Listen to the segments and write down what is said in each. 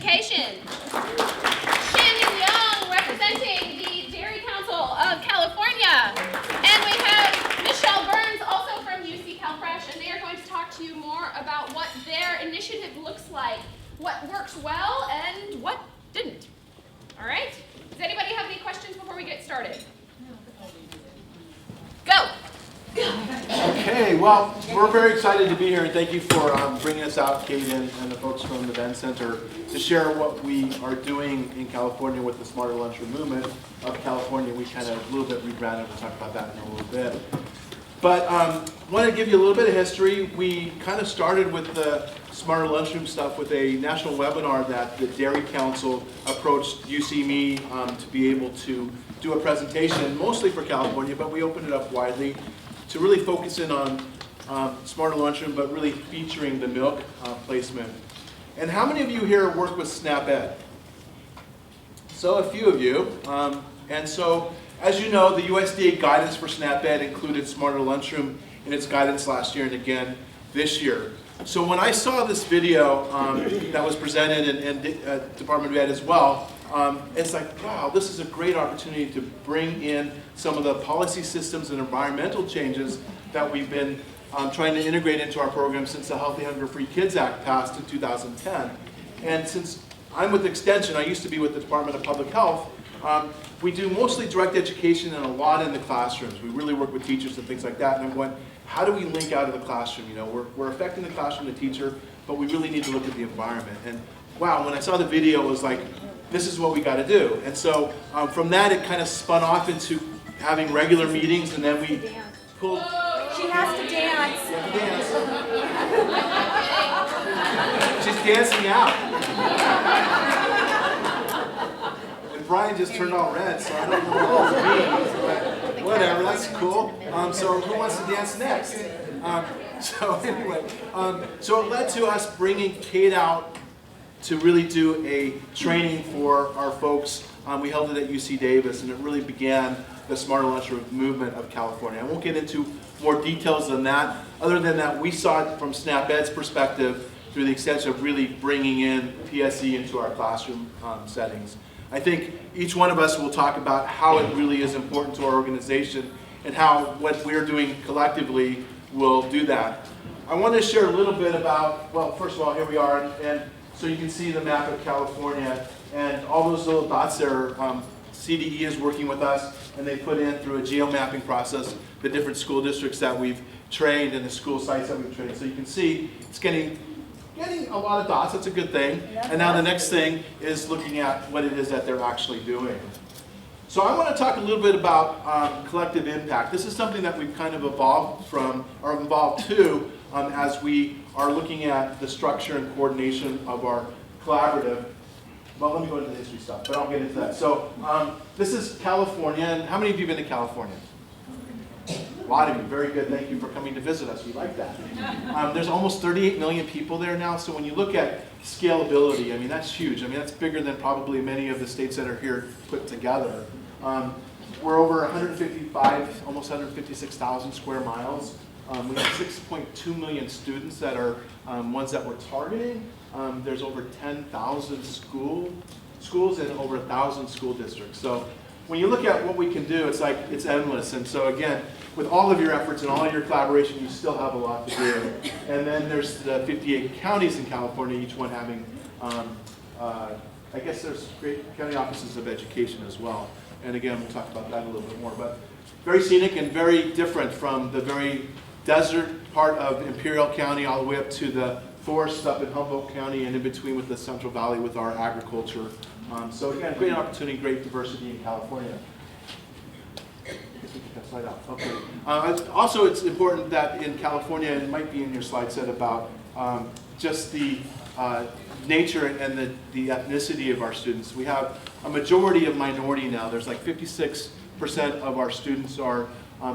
Education. Shannon Young, representing the Dairy Council of California. And we have Michelle Burns, also from UC CalFresh, and they are going to talk to you more about what their initiative looks like, what works well and what didn't. All right? Does anybody have any questions before we get started? Go. Okay, well, we're very excited to be here, and thank you for bringing us out, Kate and the folks from the Venn Center, to share what we are doing in California with the Smarter Lunchroom movement of California. We kind of a little bit rebranded. We'll talk about that in a little bit. But want to give you a little bit of history. We kind of started with the Smarter Lunchroom stuff with a national webinar that the Dairy Council approached UC-Me to be able to do a presentation, mostly for California, but we opened it up widely to really focus in on Smarter Lunchroom, but really featuring the milk placement. And how many of you here work with SNAP-Ed? So a few of you. And so, as you know, the USDA guidance for SNAP-Ed included Smarter Lunchroom in its guidance last year and again this year. So when I saw this video that was presented in Department of Ed as well, it's like, wow, this is a great opportunity to bring in some of the policy systems and environmental changes that we've been trying to integrate into our program since the Healthy Hunger Free Kids Act passed in 2010. And since I'm with Extension, I used to be with the Department of Public Health, we do mostly direct education and a lot in the classrooms. We really work with teachers and things like that. And I'm going, how do we link out of the classroom? You know, we're affecting the classroom, the teacher, but we really need to look at the environment. And wow, when I saw the video, it was like, this is what we got to do. And so from that, it kind of spun off into having regular meetings, and then we pulled. She has to dance. You have to dance. She's dancing out. And Brian just turned all red, so I don't know what that means, but whatever, that's cool. So who wants to dance next? So anyway, so it led to us bringing Kate out to really do a training for our folks. We held it at UC Davis, and it really began the Smarter Lunchroom movement of California. I won't get into more details than that, other than that we saw it from SNAP-Ed's perspective through the extension of really bringing in PSE into our classroom settings. I think each one of us will talk about how it really is important to our organization and how what we're doing collectively will do that. I want to share a little bit about, well, first of all, here we are, and so you can see the map of California, and all those little dots there, CDE is working with us, and they put in through a geomapping process the different school districts that we've trained and the school sites that we've trained. So you can see it's getting a lot of dots. That's a good thing. And now the next thing is looking at what it is that they're actually doing. So I want to talk a little bit about collective impact. This is something that we've kind of evolved from, or evolved to, as we are looking at the structure and coordination of our collaborative. Well, let me go into the history stuff, but I'll get into that. So this is California, and how many of you have been to California? A lot of you, very good. Thank you for coming to visit us. We like that. There's almost 38 million people there now, so when you look at scalability, I mean, that's huge. I mean, that's bigger than probably many of the states that are here put together. We're over 155, almost 156,000 square miles. We have 6.2 million students that are ones that we're targeting. There's over 10,000 schools and over 1,000 school districts. So when you look at what we can do, it's like it's endless. And so again, with all of your efforts and all of your collaboration, you still have a lot to do. And then there's the 58 counties in California, each one having, I guess there's great county offices of education as well. And again, we'll talk about that a little bit more. But very scenic and very different from the very desert part of Imperial County all the way up to the forest up in Humboldt County and in between with the Central Valley with our agriculture. So again, great opportunity, great diversity in California. Slide out. Okay. Also, it's important that in California, it might be in your slide set about just the nature and the ethnicity of our students. We have a majority of minority now. There's like 56% of our students are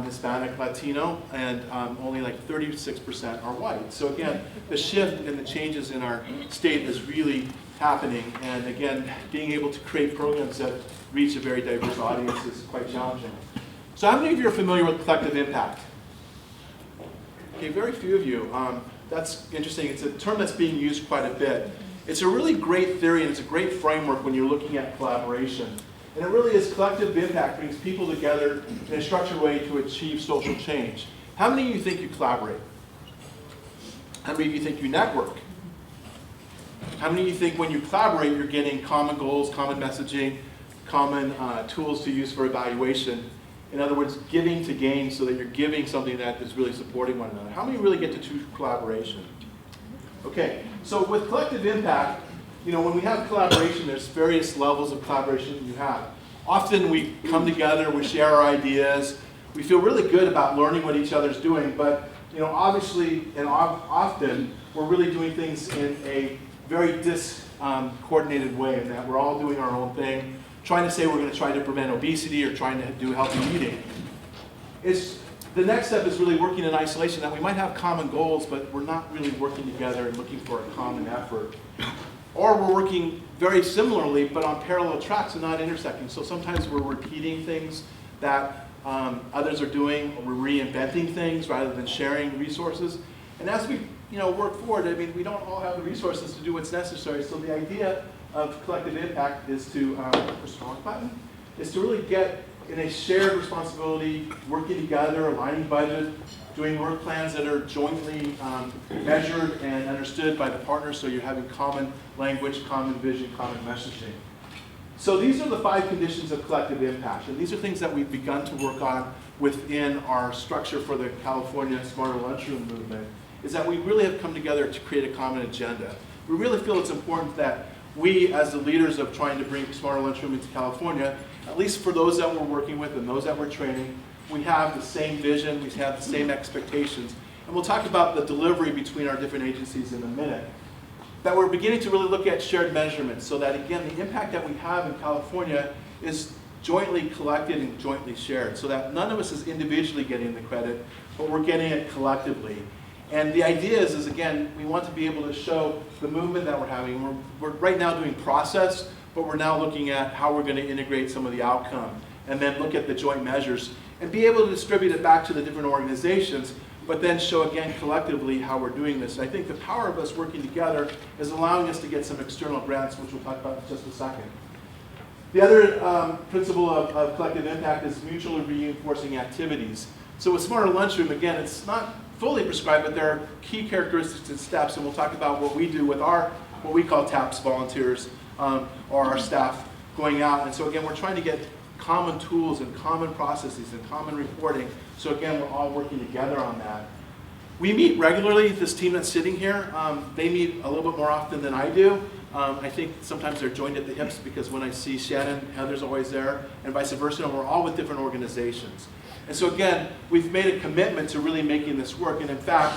Hispanic, Latino, and only like 36% are white. So again, the shift and the changes in our state is really happening. And again, being able to create programs that reach a very diverse audience is quite challenging. So how many of you are familiar with collective impact? Okay, very few of you. That's interesting. It's a term that's being used quite a bit. It's a really great theory and it's a great framework when you're looking at collaboration. And it really is collective impact brings people together in a structured way to achieve social change. How many of you think you collaborate? How many of you think you network? How many of you think when you collaborate you're getting common goals, common messaging, common tools to use for evaluation? In other words, giving to gain so that you're giving something that is really supporting one another. How many really get to choose collaboration? Okay, so with collective impact, when we have collaboration, there's various levels of collaboration you have. Often we come together, we share our ideas, we feel really good about learning what each other's doing, but obviously and often we're really doing things in a very discoordinated way, in that we're all doing our own thing, trying to say we're going to try to prevent obesity or trying to do healthy eating. The next step is really working in isolation, that we might have common goals, but we're not really working together and looking for a common effort. Or we're working very similarly, but on parallel tracks and not intersecting. So sometimes we're repeating things that others are doing, or we're reinventing things rather than sharing resources. And as we work forward, we don't all have the resources to do what's necessary. So the idea of collective impact is to, is to really get in a shared responsibility, working together, aligning budget, doing work plans that are jointly measured and understood by the partners, so you're having common language, common vision, common messaging. So these are the 5 conditions of collective impact, and these are things that we've begun to work on within our structure for the California Smarter Lunchroom movement, is that we really have come together to create a common agenda. We really feel it's important that we, as the leaders of trying to bring Smarter Lunchroom into California, at least for those that we're working with and those that we're training, we have the same vision, we have the same expectations. And we'll talk about the delivery between our different agencies in a minute. That we're beginning to really look at shared measurements, so that again, the impact that we have in California is jointly collected and jointly shared, so that none of us is individually getting the credit, but we're getting it collectively. And the idea is again, we want to be able to show the movement that we're having. We're right now doing process, but we're now looking at how we're going to integrate some of the outcome, and then look at the joint measures, and be able to distribute it back to the different organizations, but then show again collectively how we're doing this. And I think the power of us working together is allowing us to get some external grants, which we'll talk about in just a second. The other principle of collective impact is mutually reinforcing activities. So with Smarter Lunchroom, again, it's not fully prescribed, but there are key characteristics and steps, and we'll talk about what we do with our, what we call TAPS volunteers, or our staff going out. And so again, we're trying to get common tools and common processes and common reporting. So again, we're all working together on that. We meet regularly. This team that's sitting here, they meet a little bit more often than I do. I think sometimes they're joined at the hips, because when I see Shannon, Heather's always there, and vice versa, and we're all with different organizations. And so again, we've made a commitment to really making this work. And in fact,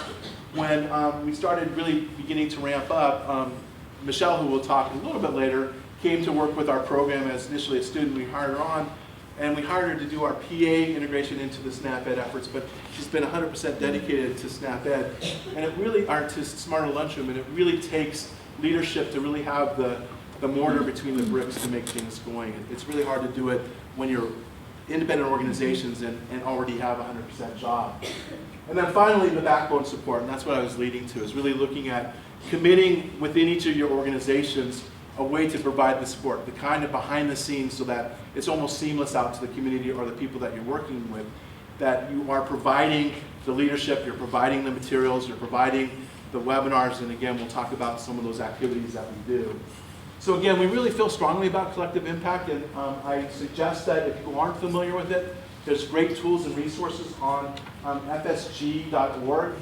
when we started really beginning to ramp up, Michelle, who we'll talk a little bit later, came to work with our program as initially a student. We hired her on, and we hired her to do our PA integration into the SNAP-Ed efforts, but she's been 100% dedicated to SNAP-Ed, and it really, to Smarter Lunchroom, and it really takes leadership to really have the mortar between the bricks to make things going. It's really hard to do it when you're independent organizations and already have a 100% job. And then finally, the backbone support, and that's what I was leading to, is really looking at committing within each of your organizations a way to provide the support, the kind of behind the scenes, so that it's almost seamless out to the community or the people that you're working with, that you are providing the leadership, you're providing the materials, you're providing the webinars, and again, we'll talk about some of those activities that we do. So again, we really feel strongly about collective impact, and I suggest that if you aren't familiar with it, there's great tools and resources on fsg.org.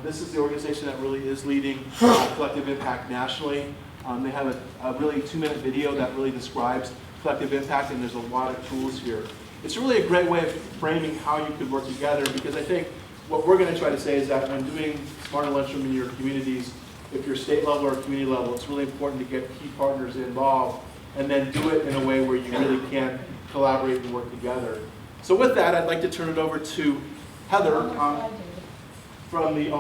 This is the organization that really is leading collective impact nationally. They have a really 2-minute video that really describes collective impact, and there's a lot of tools here. It's really a great way of framing how you could work together, because I think what we're going to try to say is that when doing Smarter Lunchroom in your communities, if you're state level or community level, it's really important to get key partners involved, and then do it in a way where you really can collaborate and work together. So with that, I'd like to turn it over to Heather from the,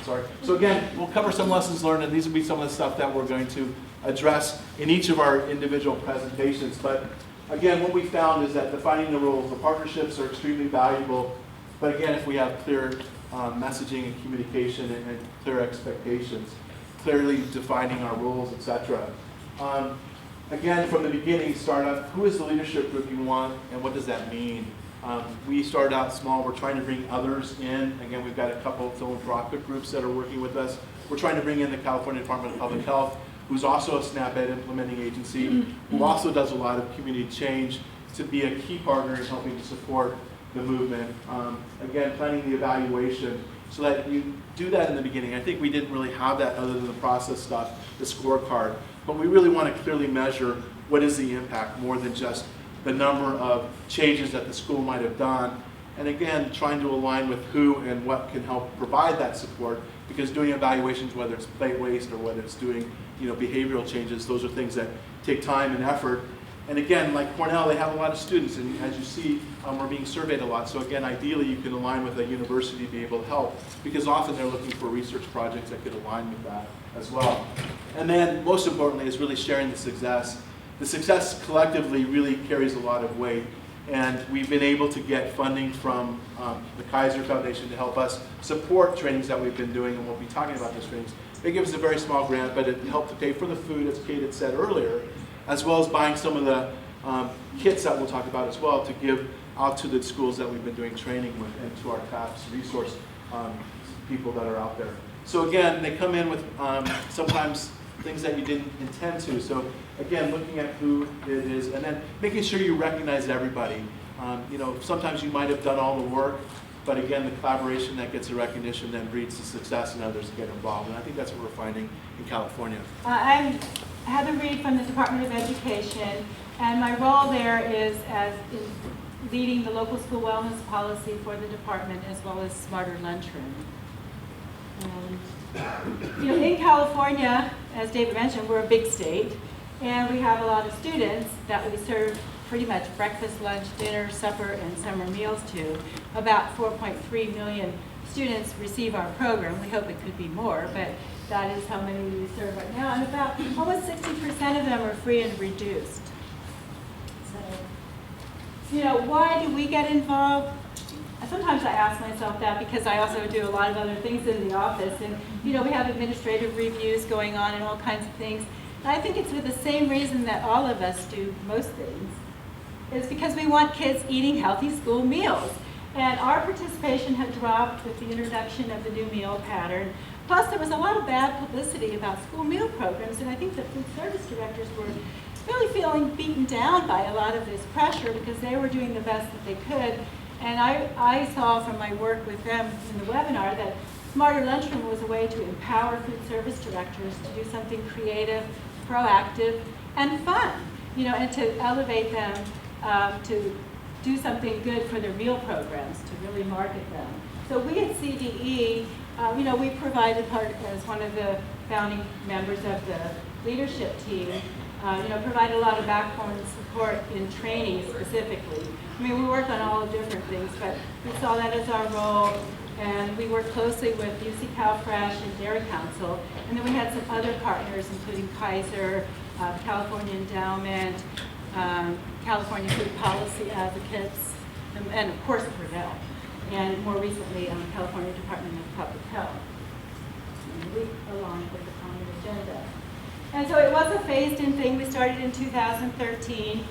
sorry. So again, we'll cover some lessons learned, and these will be some of the stuff that we're going to address in each of our individual presentations. But again, what we found is that defining the roles, the partnerships are extremely valuable. But again, if we have clear messaging and communication and clear expectations. clearly defining our roles, etc. Again, from the beginning, start up, who is the leadership group you want, and what does that mean? We started out small. We're trying to bring others in. Again, we've got a couple of philanthropic groups that are working with us. We're trying to bring in the California Department of Public Health, who's also a SNAP-Ed implementing agency, who also does a lot of community change, to be a key partner in helping to support the movement. Again, planning the evaluation so that you do that in the beginning. I think we didn't really have that other than the process stuff, the scorecard. But we really want to clearly measure what is the impact more than just the number of changes that the school might have done. And again, trying to align with who and what can help provide that support, because doing evaluations, whether it's plate waste or whether it's doing behavioral changes, those are things that take time and effort. And again, like Cornell, they have a lot of students, and as you see, we're being surveyed a lot. So again, ideally, you can align with a university to be able to help, because often they're looking for research projects that could align with that as well. And then, most importantly, is really sharing the success. The success collectively really carries a lot of weight, and we've been able to get funding from the Kaiser Foundation to help us support trainings that we've been doing, and we'll be talking about those trainings. They give us a very small grant, but it helped to pay for the food, as Kate had said earlier, as well as buying some of the kits that we'll talk about as well to give out to the schools that we've been doing training with and to our TAPS resource people that are out there. So again, they come in with sometimes things that you didn't intend to. So again, looking at who it is and then making sure you recognize everybody. Sometimes you might have done all the work, but again, the collaboration that gets the recognition then breeds the success and others get involved. And I think that's what we're finding in California. I'm Heather Reed from the Department of Education, and my role there is in leading the local school wellness policy for the department, as well as Smarter Lunchroom. In California, as David mentioned, we're a big state, and we have a lot of students that we serve pretty much breakfast, lunch, dinner, supper, and summer meals to. About 4.3 million students receive our program. We hope it could be more, but that is how many we serve right now. And about almost 60% of them are free and reduced. So, why do we get involved? Sometimes I ask myself that because I also do a lot of other things in the office. And, we have administrative reviews going on and all kinds of things. And I think it's for the same reason that all of us do most things. It's because we want kids eating healthy school meals. And our participation had dropped with the introduction of the new meal pattern. Plus, there was a lot of bad publicity about school meal programs, and I think the food service directors were really feeling beaten down by a lot of this pressure because they were doing the best that they could. And I saw from my work with them in the webinar that Smarter Lunchroom was a way to empower food service directors to do something creative, proactive, and fun, and to elevate them to do something good for their meal programs, to really market them. So we at CDE, we provided part as one of the founding members of the leadership team, provide a lot of backbone support in training specifically. We work on all different things, but we saw that as our role, and we work closely with UC CalFresh and Dairy Council, and then we had some other partners, including Kaiser, California Endowment, California Food Policy Advocates, and of course Cornell, and more recently California Department of Public Health, along with the common agenda. And so it was a phased-in thing. We started in 2013,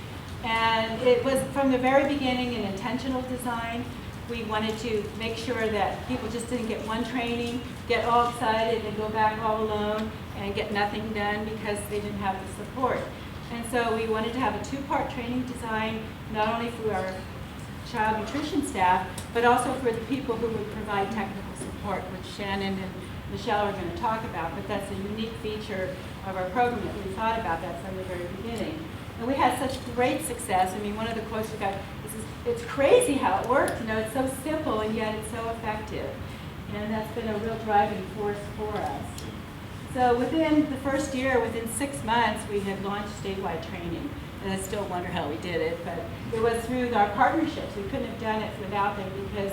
and it was from the very beginning an intentional design. We wanted to make sure that people just didn't get one training, get all excited, and go back all alone and get nothing done because they didn't have the support. And so we wanted to have a two-part training design, not only for our child nutrition staff, but also for the people who would provide technical support, which Shannon and Michelle are going to talk about. But that's a unique feature of our program that we thought about that from the very beginning. And we had such great success. One of the quotes we got is, "It's crazy how it works. It's so simple and yet it's so effective." And that's been a real driving force for us. So within the first year, within 6 months, we had launched statewide training. And I still wonder how we did it, but it was through our partnerships. We couldn't have done it without them because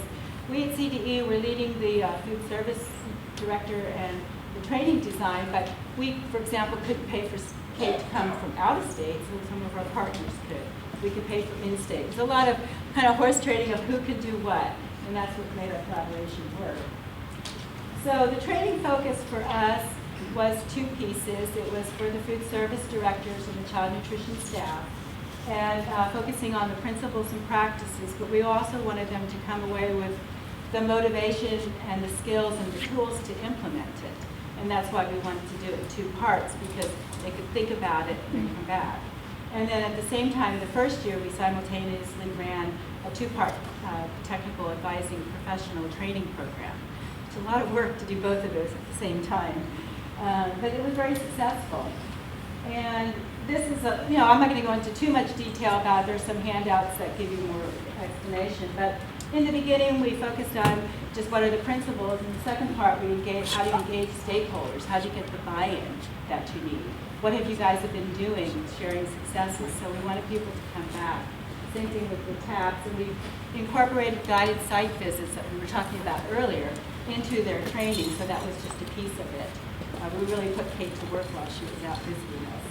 we at CDE were leading the food service director and the training design, but we, for example, couldn't pay for Kate to come from out of state, so some of our partners could. We could pay for in-state. There's a lot of kind of horse trading of who could do what, and that's what made our collaboration work. So the training focus for us was two pieces. It was for the food service directors and the child nutrition staff, and focusing on the principles and practices, but we also wanted them to come away with the motivation and the skills and the tools to implement it. And that's why we wanted to do it in two parts, because they could think about it and then come back. And then at the same time, the first year, we simultaneously ran a two-part technical advising professional training program. It's a lot of work to do both of those at the same time, but it was very successful. And this is I'm not going to go into too much detail about it. There's some handouts that give you more explanation, but in the beginning, we focused on just what are the principles. In the second part, we engaged how do you engage stakeholders, how do you get the buy-in that you need. What have you guys been doing, sharing successes? So we wanted people to come back. Same thing with the TAPs, and we incorporated guided site visits that we were talking about earlier into their training, so that was just a piece of it. We really put Kate to work while she was out visiting us.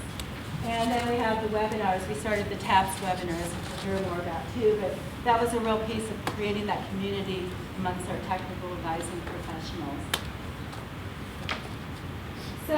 And then we have the webinars. We started the TAPS webinars, which we'll hear more about too, but that was a real piece of creating that community amongst our technical advising professionals. So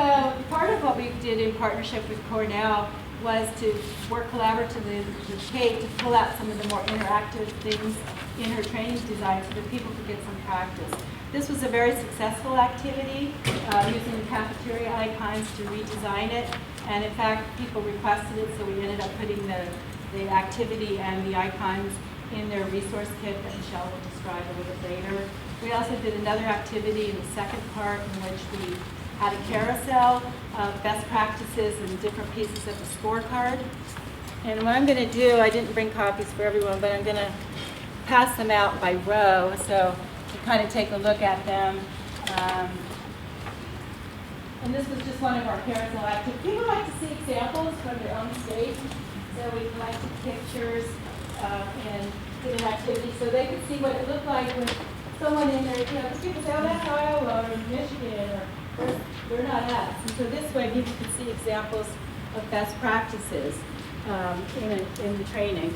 part of what we did in partnership with Cornell was to work collaboratively with Kate to pull out some of the more interactive things in her training design so that people could get some practice. This was a very successful activity, using the cafeteria icons to redesign it. And in fact, people requested it, so we ended up putting the activity and the icons in their resource kit that Michelle will describe a little bit later. We also did another activity in the second part in which we had a carousel of best practices and different pieces of the scorecard. And what I'm going to do, I didn't bring copies for everyone, but I'm going to pass them out by row, so you kind of take a look at them. And this was just one of our carousel activities. People like to see examples from their own state, so we collected pictures and did an activity so they could see what it looked like when someone in there, because people say, oh, that's Iowa or Michigan, or they're not us. And so this way people could see examples of best practices in the training.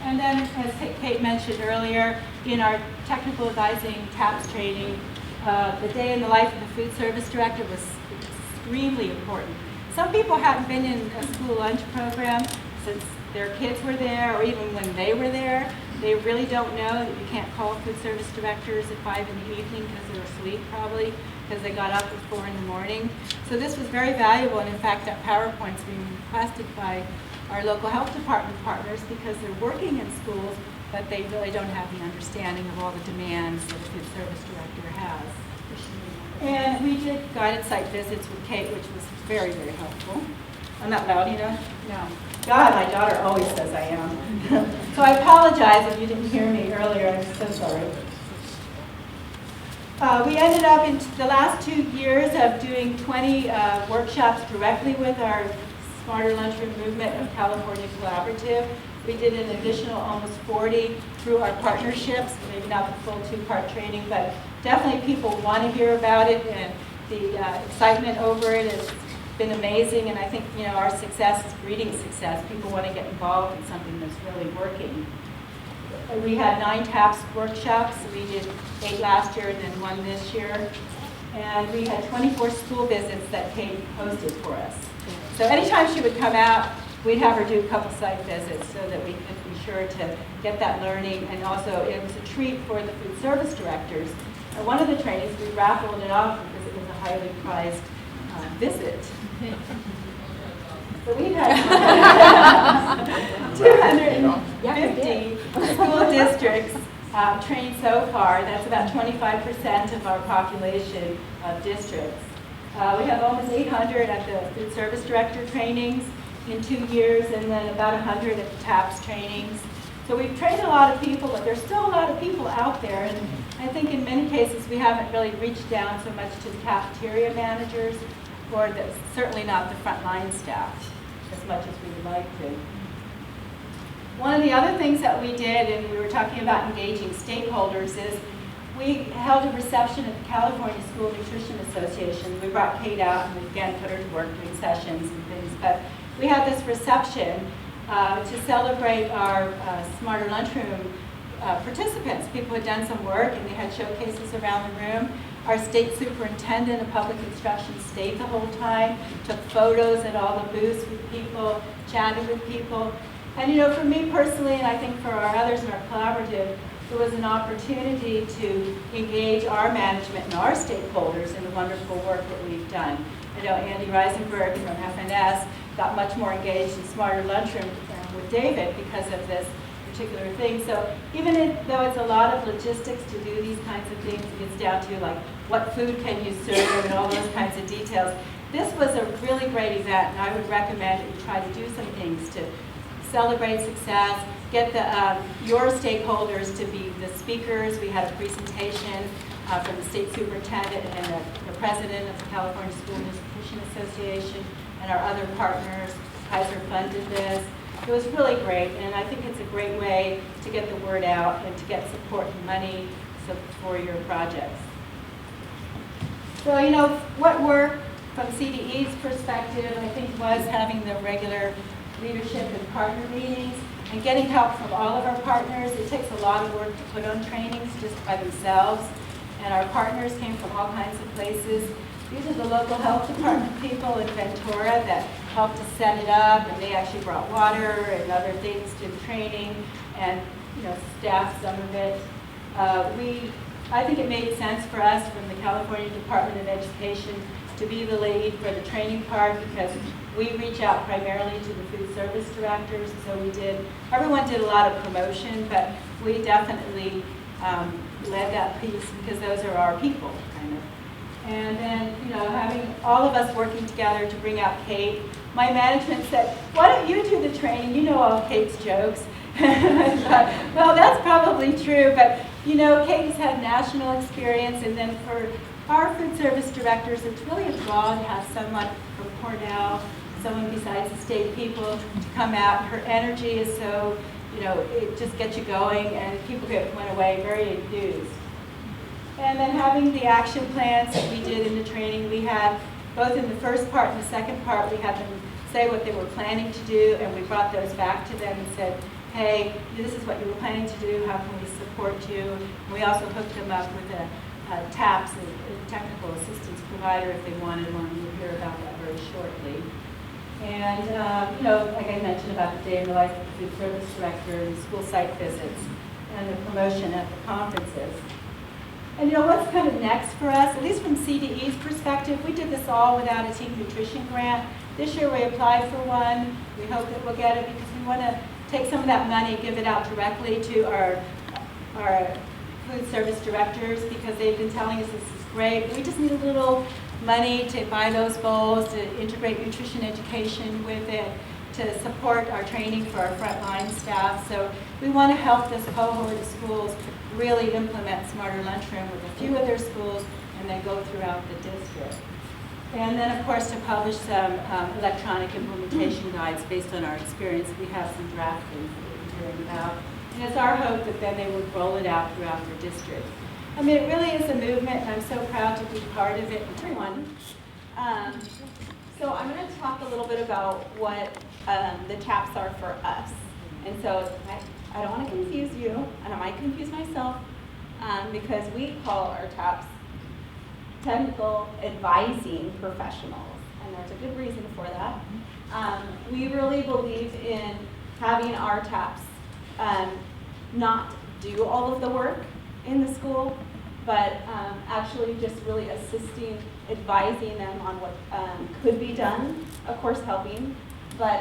And then, as Kate mentioned earlier, in our technical advising TAPS training, the day in the life of the food service director was extremely important. Some people haven't been in a school lunch program since their kids were there, or even when they were there. They really don't know that you can't call food service directors at 5 in the evening because they're asleep probably, because they got up at 4 in the morning. So this was very valuable, and in fact that PowerPoint's being requested by our local health department partners because they're working in schools, but they really don't have the understanding of all the demands that a food service director has. And we did guided site visits with Kate, which was very, very helpful. I'm not loud enough? No. God, my daughter always says I am. So I apologize if you didn't hear me earlier. I'm so sorry. We ended up in the last 2 years of doing 20 workshops directly with our Smarter Lunchroom Movement of California Collaborative. We did an additional almost 40 through our partnerships, maybe not the full 2-part training, but definitely people want to hear about it, and the excitement over it has been amazing, and I think our success is breeding success. People want to get involved in something that's really working. We had 9 TAPS workshops. We did 8 last year and then 1 this year. And we had 24 school visits that Kate hosted for us. So anytime she would come out, we'd have her do a couple site visits so that we could be sure to get that learning. And also, it was a treat for the food service directors. At one of the trainings, we raffled it off because it was a highly prized visit. So we've had 250 school districts trained so far. That's about 25% of our population of districts. We have almost 800 at the food service director trainings in 2 years, and then about 100 at the TAPS trainings. So we've trained a lot of people, but there's still a lot of people out there, and I think in many cases we haven't really reached down so much to the cafeteria managers, or certainly not the frontline staff as much as we would like to. One of the other things that we did, and we were talking about engaging stakeholders, is we held a reception at the California School Nutrition Association. We brought Kate out and again put her to work doing sessions and things, but we had this reception to celebrate our Smarter Lunchroom participants. People who had done some work and they had showcases around the room. Our state superintendent of public instruction stayed the whole time, took photos at all the booths with people, chatted with people. And you know, for me personally, and I think for our others in our collaborative, it was an opportunity to engage our management and our stakeholders in the wonderful work that we've done. I know Andy Reisenberg from FNS got much more engaged in Smarter Lunchroom with David because of this particular thing. So even though it's a lot of logistics to do these kinds of things, it gets down to like what food can you serve and all those kinds of details. This was a really great event, and I would recommend that you try to do some things to celebrate success, get your stakeholders to be the speakers. We had a presentation from the state superintendent and the president of the California School Nutrition Association and our other partners. Kaiser funded this. It was really great, and I think it's a great way to get the word out and to get support and money for your projects. So, you know, what worked from CDE's perspective, I think, was having the regular leadership and partner meetings and getting help from all of our partners. It takes a lot of work to put on trainings just by themselves, and our partners came from all kinds of places. These are the local health department people in Ventura that helped to set it up, and they actually brought water and other things to the training and, you know, staffed some of it. I think it made sense for us from the California Department of Education to be the lead for the training part because we reach out primarily to the food service directors. So everyone did a lot of promotion, but we definitely led that piece because those are our people, kind of. And then, you know, having all of us working together to bring out Kate. My management said, why don't you do the training? You know all Kate's jokes. I thought, well, that's probably true, but you know, Kate has had national experience, and then for our food service directors, it's really a draw to have someone from Cornell, someone besides the state people to come out. Her energy is so, you know, it just gets you going, and people went away very enthused. And then having the action plans that we did in the training, we had both in the first part and the second part, we had them say what they were planning to do, and we brought those back to them and said, hey, this is what you were planning to do, how can we support you? And we also hooked them up with a TAPS, a technical assistance provider, if they wanted one. We'll hear about that very shortly. And, you know, like I mentioned about the day in the life of the food service director and the school site visits and the promotion at the conferences. And you know what's kind of next for us, at least from CDE's perspective, we did this all without a team nutrition grant. This year we applied for one. We hope that we'll get it because we want to take some of that money, give it out directly to our food service directors because they've been telling us this is great. We just need a little money to buy those bowls, to integrate nutrition education with it, to support our training for our frontline staff. So we want to help this cohort of schools really implement Smarter Lunchroom with a few of their schools and then go throughout the district. And then, of course, to publish some electronic implementation guides based on our experience. We have some draft things that we're hearing about. And it's our hope that then they would roll it out throughout their district. I mean, it really is a movement, and I'm so proud to be part of it. Everyone. So I'm going to talk a little bit about what the TAPs are for us. And so I don't want to confuse you, and I might confuse myself, because we call our TAPs technical advising professionals, and there's a good reason for that. We really believe in having our TAPs not do all of the work in the school, but actually just really assisting, advising them on what could be done, of course helping, but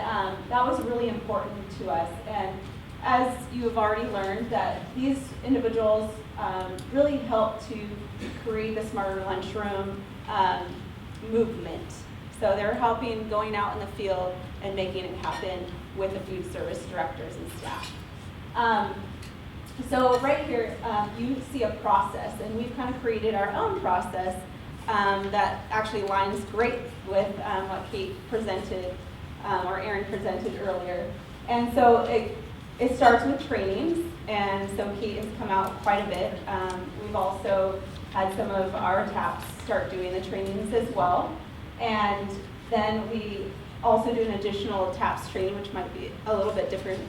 that was really important to us. And as you have already learned, that these individuals really help to create the Smarter Lunchroom movement. So they're helping going out in the field and making it happen with the food service directors and staff. So right here, you see a process, and we've kind of created our own process that actually lines great with what Kate presented, or Erin presented earlier. And so it starts with trainings, and so Kate has come out quite a bit. We've also had some of our TAPs start doing the trainings as well. And then we also do an additional TAPs training, which might be a little bit different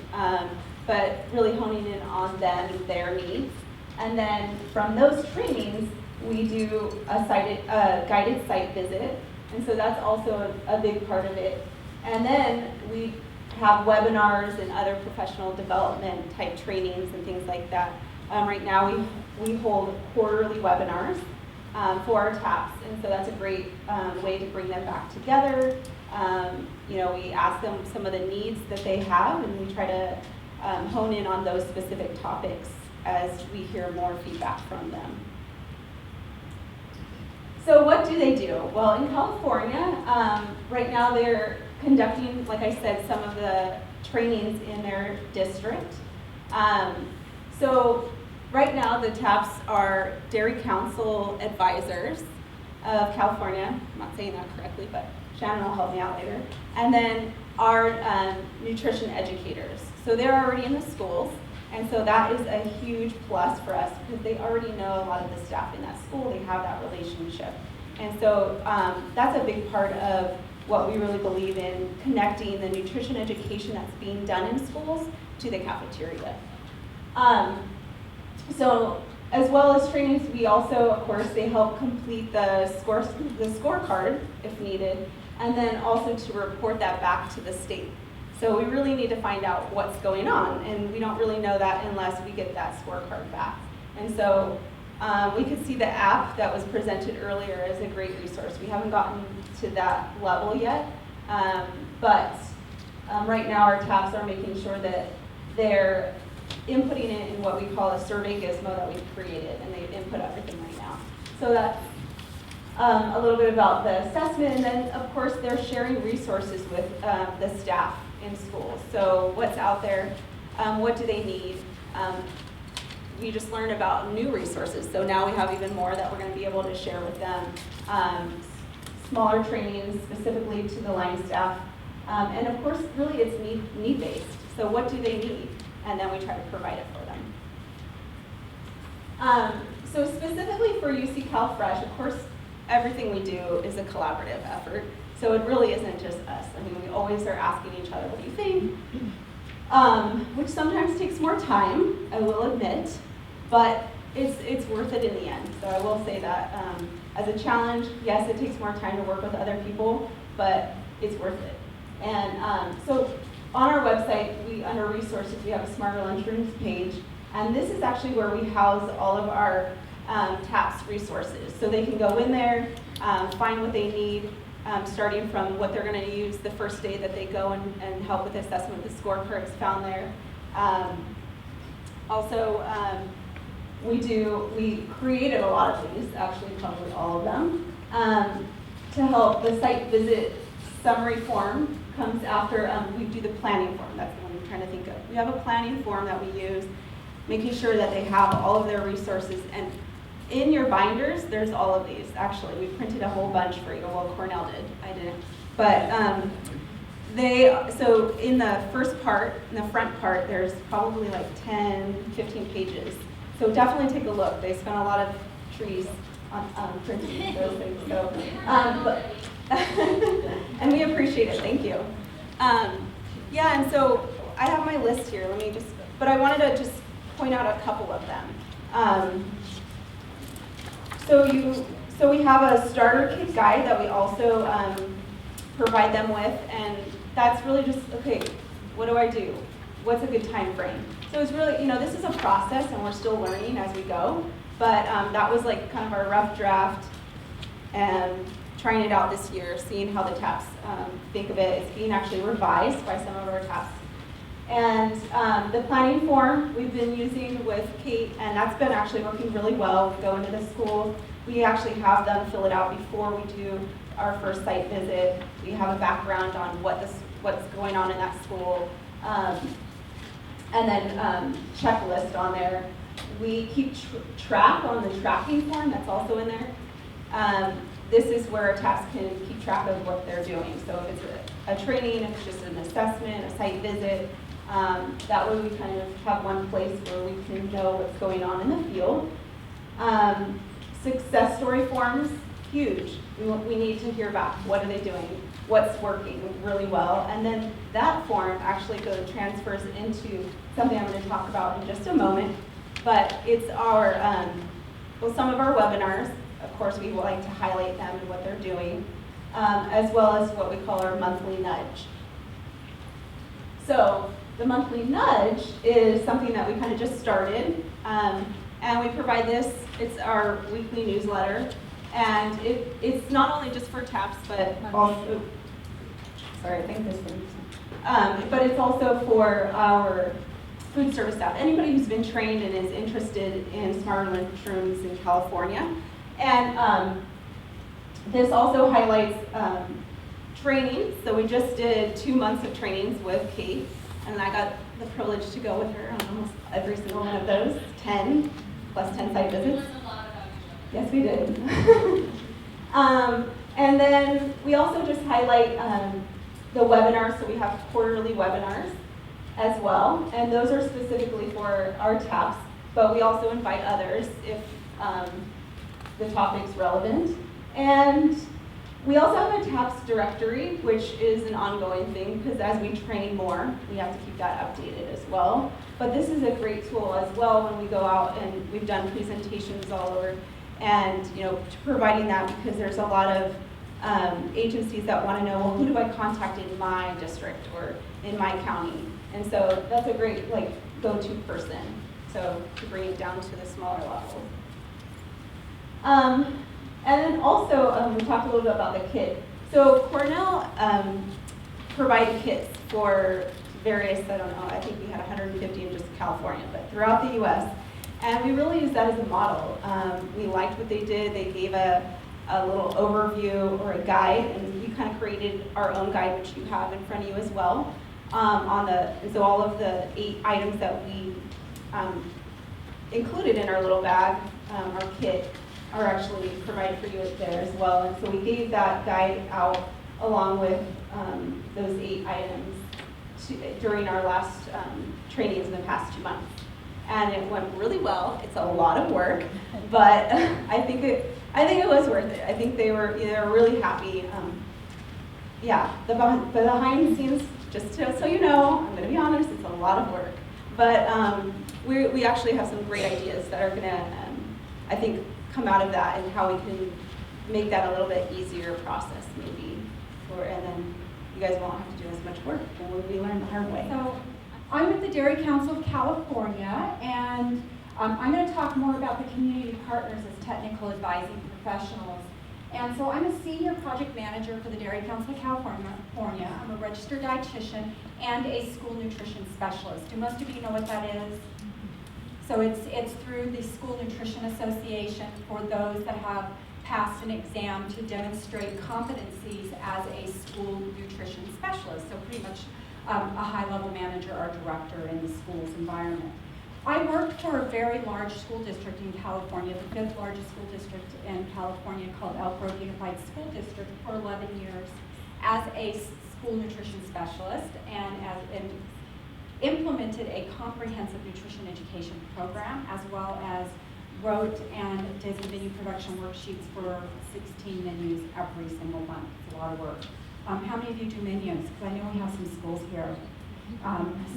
but really honing in on them and their needs. And then from those trainings, we do a guided site visit, and so that's also a big part of it. And then we have webinars and other professional development type trainings and things like that. Right now we hold quarterly webinars for our TAPs, and so that's a great way to bring them back together. We ask them some of the needs that they have, and we try to hone in on those specific topics as we hear more feedback from them. So what do they do? Well, in California, right now they're conducting, like I said, some of the trainings in their district. So right now the TAPs are Dairy Council Advisors of California. I'm not saying that correctly, but Shannon will help me out later. And then our nutrition educators. So they're already in the schools, and so that is a huge plus for us because they already know a lot of the staff in that school. They have that relationship. And so that's a big part of what we really believe in, connecting the nutrition education that's being done in schools to the cafeteria. So as well as trainings, we also, of course, they help complete the scorecard if needed, and then also to report that back to the state. So we really need to find out what's going on, and we don't really know that unless we get that scorecard back. And so we could see the app that was presented earlier as a great resource. We haven't gotten to that level yet, but right now our TAPs are making sure that they're inputting it in what we call a survey gizmo that we've created, and they input everything right now. So that's a little bit about the assessment, and then of course they're sharing resources with the staff in schools. So what's out there, what do they need? We just learned about new resources, so now we have even more that we're going to be able to share with them. Smaller trainings specifically to the line staff, and of course really it's need-based. So what do they need? And then we try to provide it for them. So specifically for UC CalFresh, of course, everything we do is a collaborative effort. So it really isn't just us. I mean, we always are asking each other, what do you think? Which sometimes takes more time, I will admit, but it's worth it in the end. So I will say that as a challenge, yes, it takes more time to work with other people, but it's worth it. And so on our website, under resources, we have a Smarter Lunchrooms page, and this is actually where we house all of our TAPS resources. So they can go in there, find what they need, starting from what they're going to use the first day that they go and help with assessment. The scorecards found there. Also, we created a lot of these, actually probably all of them, to help. The site visit summary form comes after we do the planning form. That's the one I'm trying to think of. We have a planning form that we use, making sure that they have all of their resources. And in your binders, there's all of these. Actually, we printed a whole bunch for you. Well, Cornell did. I didn't. But so in the first part, in the front part, there's probably like 10, 15 pages. So definitely take a look. They spent a lot of trees on printing those things. So, and we appreciate it. Thank you. Yeah, and so I have my list here. But I wanted to just point out a couple of them. So we have a starter kit guide that we also provide them with, and that's really just, okay, what do I do? What's a good time frame? So it's really, this is a process and we're still learning as we go, but that was like kind of our rough draft and trying it out this year, seeing how the TAPs think of it. It's being actually revised by some of our TAPs. And the planning form we've been using with Kate, and that's been actually working really well. We go into the schools. We actually have them fill it out before we do our first site visit. We have a background on what's going on in that school. And then checklist on there. We keep track on the tracking form that's also in there. This is where our TAPs can keep track of what they're doing. So if it's a training, if it's just an assessment, a site visit, that way we kind of have one place where we can know what's going on in the field. Success story forms. huge. We need to hear back. What are they doing? What's working really well? And then that form actually transfers into something I'm going to talk about in just a moment. But it's our, some of our webinars. Of course, we like to highlight them and what they're doing, as well as what we call our monthly nudge. So the monthly nudge is something that we kind of just started, and we provide this. It's our weekly newsletter, and it's not only just for TAPS, but also, sorry, I think this one, but it's also for our food service staff, anybody who's been trained and is interested in smarter lunchrooms in California. And this also highlights training. So we just did 2 months of trainings with Kate, and I got the privilege to go with her on almost every single one of those, 10 plus 10 site visits. Yes, we did. And then we also just highlight the webinars. So we have quarterly webinars as well, and those are specifically for our TAPs, but we also invite others if the topic's relevant. And we also have a TAPS directory, which is an ongoing thing, because as we train more, we have to keep that updated as well. But this is a great tool as well when we go out, and we've done presentations all over, and providing that, because there's a lot of agencies that want to know, well, who do I contact in my district or in my county? And so that's a great go-to person, so to bring it down to the smaller levels. And then also, we talked a little bit about the kit. So Cornell provided kits for various, I don't know, I think we had 150 in just California, but throughout the US. And we really used that as a model. We liked what they did. They gave a little overview or a guide, and we kind of created our own guide, which you have in front of you as well. So all of the 8 items that we included in our little bag, our kit, are actually provided for you there as well. And so we gave that guide out along with those 8 items during our last trainings in the past 2 months. And it went really well. It's a lot of work, but I think it was worth it. I think they were really happy. The behind the scenes, just so you know, I'm going to be honest, it's a lot of work. But we actually have some great ideas that are going to, I think, come out of that, and how we can make that a little bit easier process maybe. And then you guys won't have to do as much work, and we learn the hard way. So I'm with the Dairy Council of California, and I'm going to talk more about the community partners as technical advising professionals. And so I'm a senior project manager for the Dairy Council of California. I'm a registered dietitian and a school nutrition specialist. Do most of you know what that is? So it's through the School Nutrition Association for those that have passed an exam to demonstrate competencies as a school nutrition specialist. So pretty much a high-level manager or director in the school's environment. I worked for a very large school district in California, the 5th largest school district in California, called Elk Grove Unified School District, for 11 years as a school nutrition specialist, and implemented a comprehensive nutrition education program, as well as wrote and did the menu production worksheets for 16 menus every single month. It's a lot of work. How many of you do menus? Because I know we have some schools here.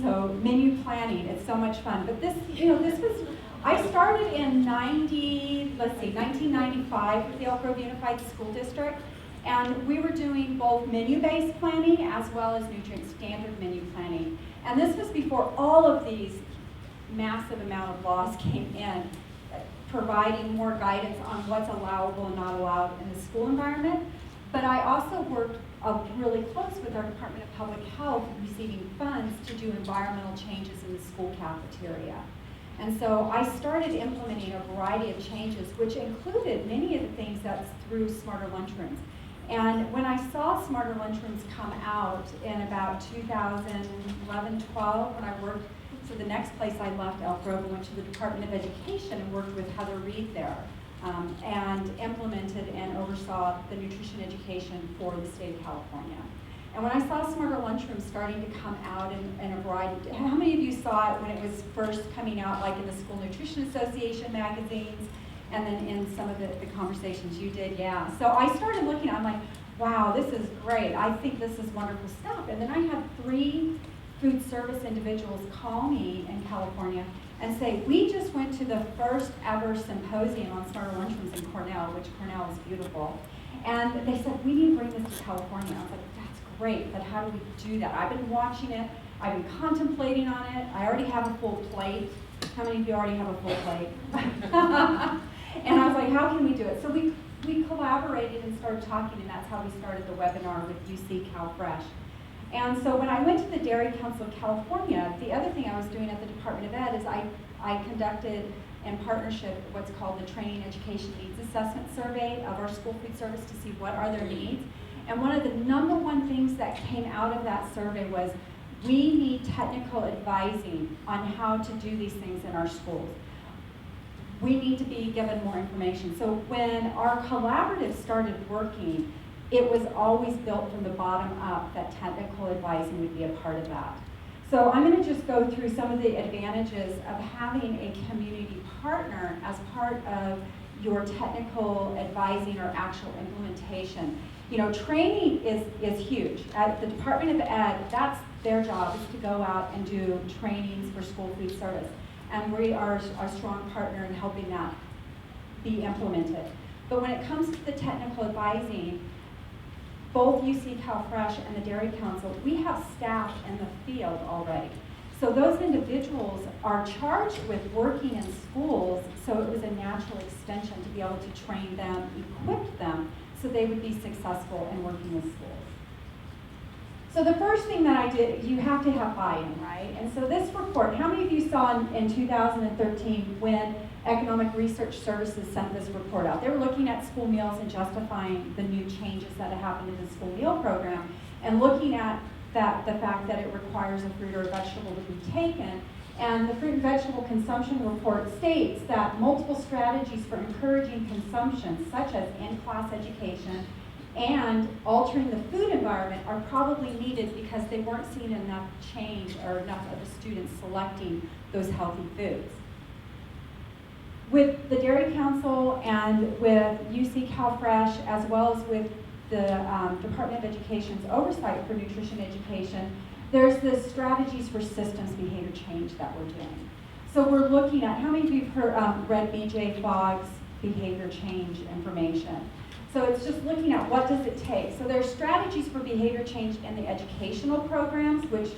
So menu planning, it's so much fun. But this was, I started in 1995 with the Elk Grove Unified School District, and we were doing both menu-based planning as well as nutrient standard menu planning. And this was before all of these massive amount of laws came in, providing more guidance on what's allowable and not allowed in the school environment. But I also worked really close with our Department of Public Health, receiving funds to do environmental changes in the school cafeteria. And so I started implementing a variety of changes, which included many of the things that's through Smarter Lunchrooms. And when I saw Smarter Lunchrooms come out in about 2011-12, when I worked, so the next place I left Elk Grove, I went to the Department of Education and worked with Heather Reed there, and implemented and oversaw the nutrition education for the state of California. And when I saw Smarter Lunchrooms starting to come out in a variety, how many of you saw it when it was first coming out, like in the School Nutrition Association magazines, and then in some of the conversations you did, yeah. So I started looking, I'm like, wow, this is great. I think this is wonderful stuff. And then I had 3 food service individuals call me in California and say, we just went to the first ever symposium on smarter lunchrooms in Cornell, which Cornell is beautiful. And they said, we need to bring this to California. I was like, that's great, but how do we do that? I've been watching it, I've been contemplating on it, I already have a full plate. How many of you already have a full plate? And I was like, how can we do it? So we collaborated and started talking, and that's how we started the webinar with UC CalFresh. And so when I went to the Dairy Council of California, the other thing I was doing at the Department of Ed is I conducted in partnership what's called the Training Education Needs Assessment Survey of our school food service to see what are their needs. And one of the #1 things that came out of that survey was we need technical advising on how to do these things in our schools. We need to be given more information. So when our collaborative started working, it was always built from the bottom up that technical advising would be a part of that. So I'm going to just go through some of the advantages of having a community partner as part of your technical advising or actual implementation. You know, training is huge. At the Department of Ed, that's their job, is to go out and do trainings for school food service. And we are a strong partner in helping that be implemented. But when it comes to the technical advising, both UC CalFresh and the Dairy Council, we have staff in the field already. So those individuals are charged with working in schools, so it was a natural extension to be able to train them, equip them, so they would be successful in working with schools. So the first thing that I did, you have to have buy-in, right? And so this report, how many of you saw in 2013 when Economic Research Services sent this report out? They were looking at school meals and justifying the new changes that have happened in the school meal program and looking at the fact that it requires a fruit or a vegetable to be taken. And the fruit and vegetable consumption report states that multiple strategies for encouraging consumption, such as in-class education and altering the food environment, are probably needed because they weren't seeing enough change or enough of the students selecting those healthy foods. With the Dairy Council and with UC CalFresh, as well as with the Department of Education's oversight for nutrition education, there's the strategies for systems behavior change that we're doing. So we're looking at, how many of you have read BJ Fogg's behavior change information? So it's just looking at what does it take. So there's strategies for behavior change in the educational programs, which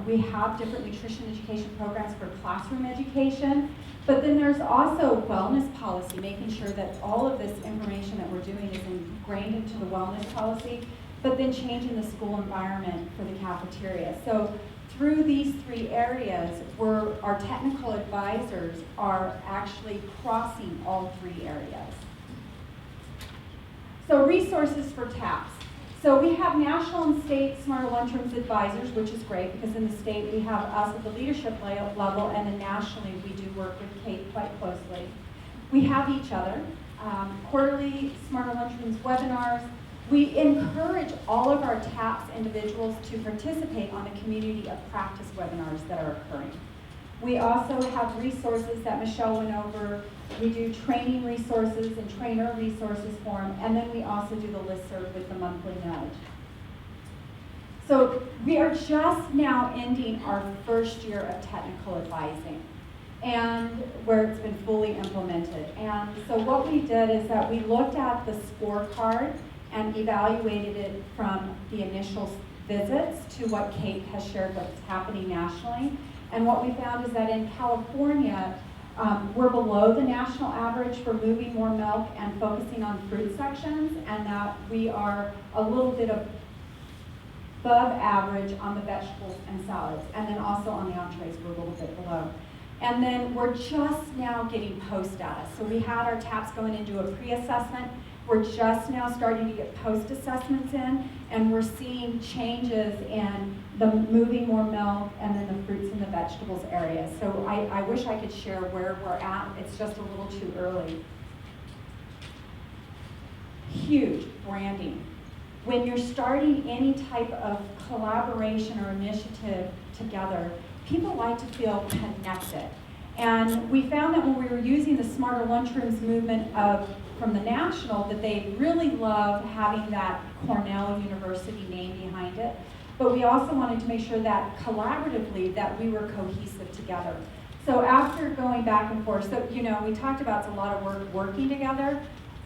we have different nutrition education programs for classroom education. But then there's also wellness policy, making sure that all of this information that we're doing is ingrained into the wellness policy, but then changing the school environment for the cafeteria. So through these 3 areas, our technical advisors are actually crossing all 3 areas. So resources for TAPS. So we have national and state Smarter Lunchrooms advisors, which is great because in the state we have us at the leadership level, and then nationally we do work with Kate quite closely. We have each other. Quarterly Smarter Lunchrooms webinars. We encourage all of our TAPS individuals to participate on the community of practice webinars that are occurring. We also have resources that Michelle went over. We do training resources and trainer resources for them, and then we also do the listserv with the monthly nudge. So we are just now ending our first year of technical advising, and where it's been fully implemented. And so what we did is that we looked at the scorecard and evaluated it from the initial visits to what Kate has shared what's happening nationally. And what we found is that in California, we're below the national average for moving more milk and focusing on fruit sections, and that we are a little bit above average on the vegetables and salads. And then also on the entrees, we're a little bit below. And then we're just now getting post data. So we had our TAPS going into a pre-assessment. We're just now starting to get post-assessments in, and we're seeing changes in the moving more milk and then the fruits and the vegetables area. So I wish I could share where we're at. It's just a little too early. Huge branding. When you're starting any type of collaboration or initiative together, people like to feel connected. And we found that when we were using the Smarter Lunchrooms movement from the national, that they really love having that Cornell University name behind it. But we also wanted to make sure that collaboratively that we were cohesive together. So after going back and forth, so we talked about it's a lot of work working together,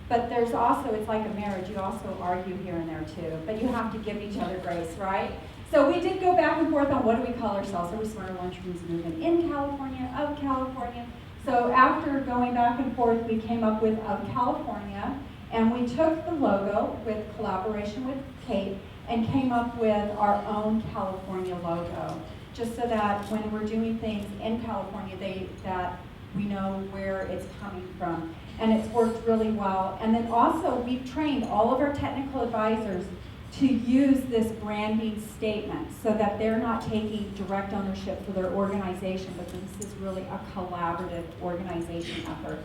but there's also, it's like a marriage, you also argue here and there too, but you have to give each other grace, right? So we did go back and forth on what do we call ourselves. Are we Smarter Lunchrooms movement in California, of California? So after going back and forth, we came up with of California, and we took the logo with collaboration with Kate and came up with our own California logo, just so that when we're doing things in California, that we know where it's coming from. And it's worked really well. And then also, we've trained all of our technical advisors to use this branding statement so that they're not taking direct ownership for their organization, but this is really a collaborative organization effort.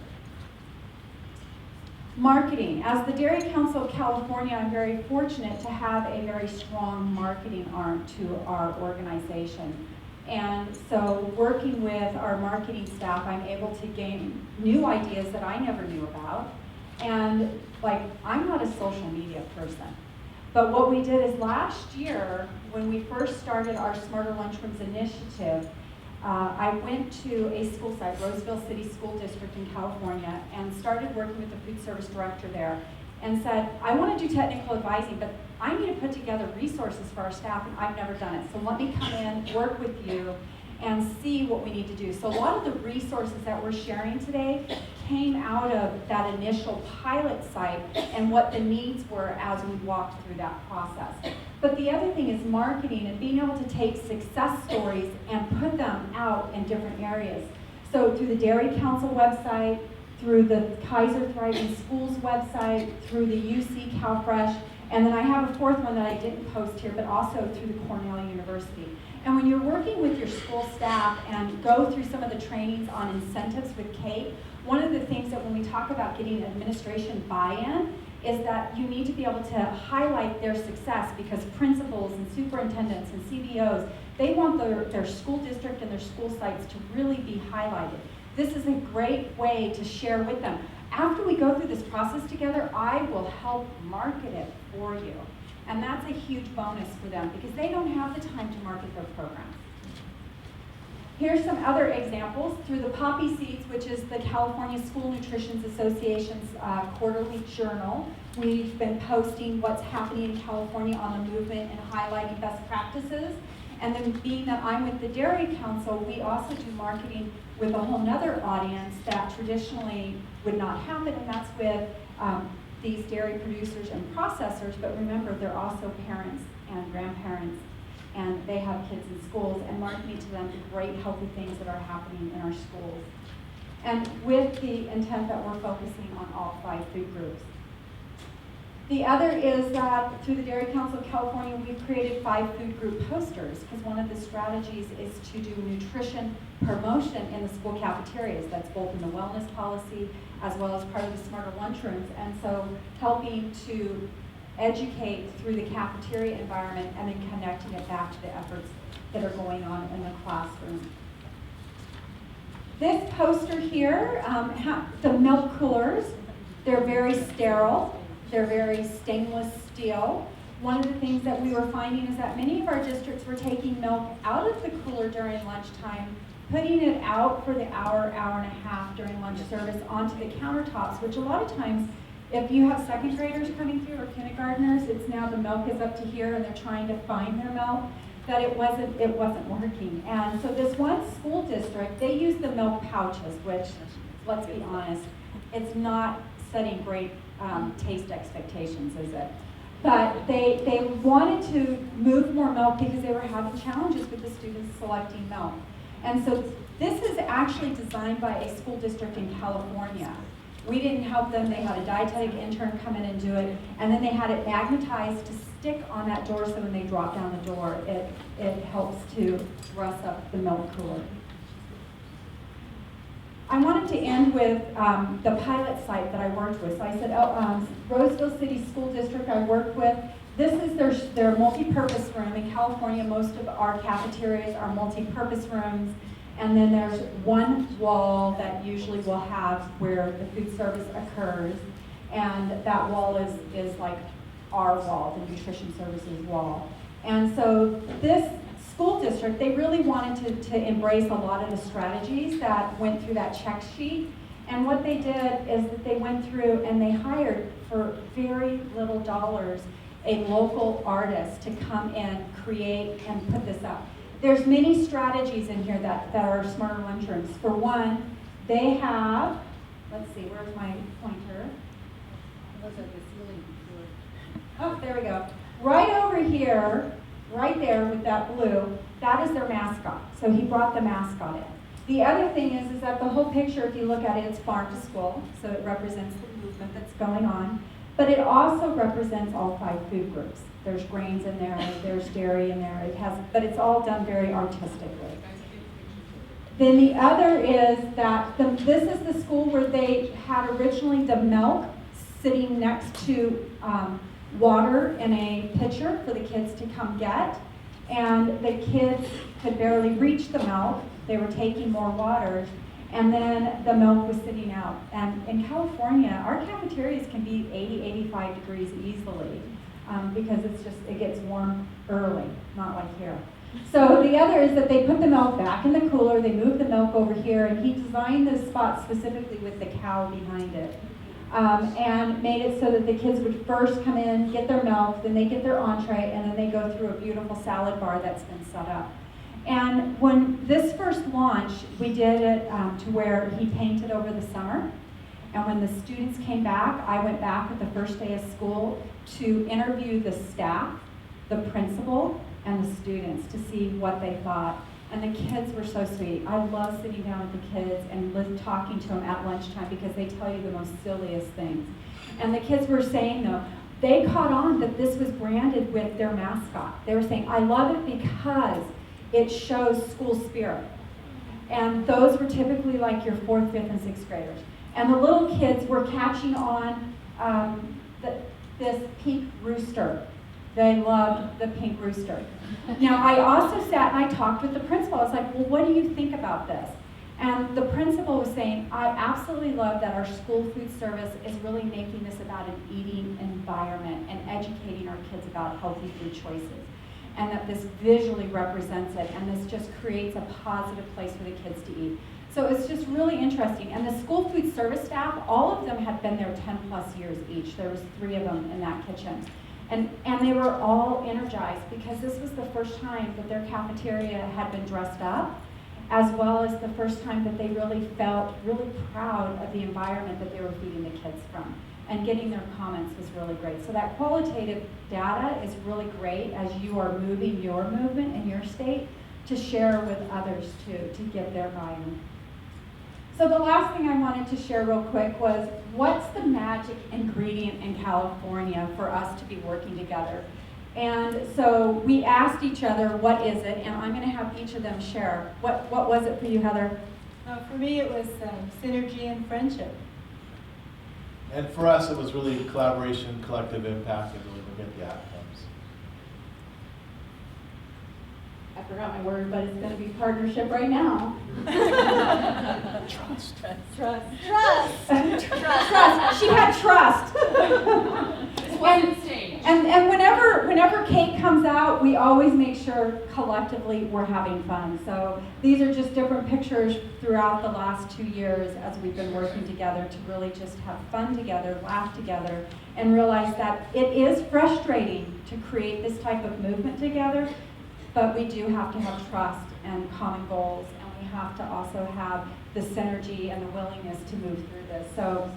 Marketing. As the Dairy Council of California, I'm very fortunate to have a very strong marketing arm to our organization. And so working with our marketing staff, I'm able to gain new ideas that I never knew about. And I'm not a social media person. But what we did is last year, when we first started our Smarter Lunchrooms initiative, I went to a school site, Roseville City School District in California, and started working with the food service director there and said, I want to do technical advising, but I need to put together resources for our staff, and I've never done it. So let me come in, work with you, and see what we need to do. So a lot of the resources that we're sharing today came out of that initial pilot site and what the needs were as we walked through that process. But the other thing is marketing and being able to take success stories and put them out in different areas. So through the Dairy Council website, through the Kaiser Thriving Schools website, through the UC CalFresh, and then I have a fourth one that I didn't post here, but also through the Cornell University. And when you're working with your school staff and go through some of the trainings on incentives with Kate, one of the things that when we talk about getting administration buy-in is that you need to be able to highlight their success, because principals and superintendents and CBOs, they want their school district and their school sites to really be highlighted. This is a great way to share with them. After we go through this process together, I will help market it for you. And that's a huge bonus for them because they don't have the time to market their programs. Here's some other examples. Through the Poppy Seeds, which is the California School Nutrition Association's quarterly journal, we've been posting what's happening in California on the movement and highlighting best practices. And then being that I'm with the Dairy Council, we also do marketing with a whole nother audience that traditionally would not happen, and that's with these dairy producers and processors, but remember, they're also parents and grandparents, and they have kids in schools, and marketing to them the great healthy things that are happening in our schools. And with the intent that we're focusing on all 5 food groups. The other is that through the Dairy Council of California, we've created 5 food group posters, because one of the strategies is to do nutrition promotion in the school cafeterias. That's both in the wellness policy as well as part of the Smarter Lunchrooms. And so helping to educate through the cafeteria environment and then connecting it back to the efforts that are going on in the classroom. This poster here, the milk coolers, they're very sterile. They're very stainless steel. One of the things that we were finding is that many of our districts were taking milk out of the cooler during lunchtime, putting it out for the hour, hour and a half during lunch service onto the countertops, which a lot of times, if you have second graders coming through or kindergartners, it's now the milk is up to here and they're trying to find their milk, that it wasn't working. And so this one school district, they use the milk pouches, which, let's be honest, it's not setting great taste expectations, is it? But they wanted to move more milk because they were having challenges with the students selecting milk. And so this is actually designed by a school district in California. We didn't help them. They had a dietetic intern come in and do it, and then they had it magnetized to stick on that door so when they drop down the door, it helps to dress up the milk cooler. I wanted to end with the pilot site that I worked with. So I said, Roseville City School District I worked with. This is their multi-purpose room. In California, most of our cafeterias are multi-purpose rooms. And then there's one wall that usually will have where the food service occurs, and that wall is like our wall, the nutrition services wall. And so this school district, they really wanted to embrace a lot of the strategies that went through that check sheet. And what they did is that they went through and they hired for very little dollars a local artist to come in, create, and put this up. There's many strategies in here that are Smarter Lunchrooms. For one, they have, let's see, where's my pointer? Oh, there we go. Right over here, right there with that blue, that is their mascot. So he brought the mascot in. The other thing is that the whole picture, if you look at it, it's farm to school, so it represents the movement that's going on. But it also represents all 5 food groups. There's grains in there, there's dairy in there, but it's all done very artistically. Then the other is that this is the school where they had originally the milk sitting next to water in a pitcher for the kids to come get. And the kids could barely reach the milk. They were taking more water, and then the milk was sitting out. And in California, our cafeterias can be 80, 85 degrees easily because it gets warm early, not like here. So the other is that they put the milk back in the cooler, they moved the milk over here, and he designed this spot specifically with the cow behind it. And made it so that the kids would first come in, get their milk, then they get their entree, and then they go through a beautiful salad bar that's been set up. And when this first launched, we did it to where he painted over the summer. And when the students came back, I went back at the first day of school to interview the staff, the principal, and the students to see what they thought. And the kids were so sweet. I love sitting down with the kids and talking to them at lunchtime because they tell you the most silliest things. And the kids were saying, though, they caught on that this was branded with their mascot. They were saying, I love it because it shows school spirit. And those were typically like your 4th, 5th, and 6th graders. And the little kids were catching on this pink rooster. They loved the pink rooster. Now, I also sat and I talked with the principal. I was like, well, what do you think about this? And the principal was saying, I absolutely love that our school food service is really making this about an eating environment and educating our kids about healthy food choices. And that this visually represents it, and this just creates a positive place for the kids to eat. So it's just really interesting. And the school food service staff, all of them had been there 10 plus years each. There was 3 of them in that kitchen. And they were all energized because this was the first time that their cafeteria had been dressed up, as well as the first time that they really felt really proud of the environment that they were feeding the kids from. And getting their comments was really great. So that qualitative data is really great as you are moving your movement in your state to share with others to get their buy-in. So the last thing I wanted to share real quick was, what's the magic ingredient in California for us to be working together? And so we asked each other, what is it? And I'm going to have each of them share. What was it for you, Heather? For me, it was synergy and friendship. And for us, it was really collaboration, collective impact, and really look at the outcomes. I forgot my word, but it's going to be partnership right now. Trust. Trust. Trust. She had trust. And whenever cake comes out, we always make sure collectively we're having fun. So these are just different pictures throughout the last 2 years as we've been working together to really just have fun together, laugh together, and realize that it is frustrating to create this type of movement together, but we do have to have trust and common goals, and we have to also have the synergy and the willingness to move through this. So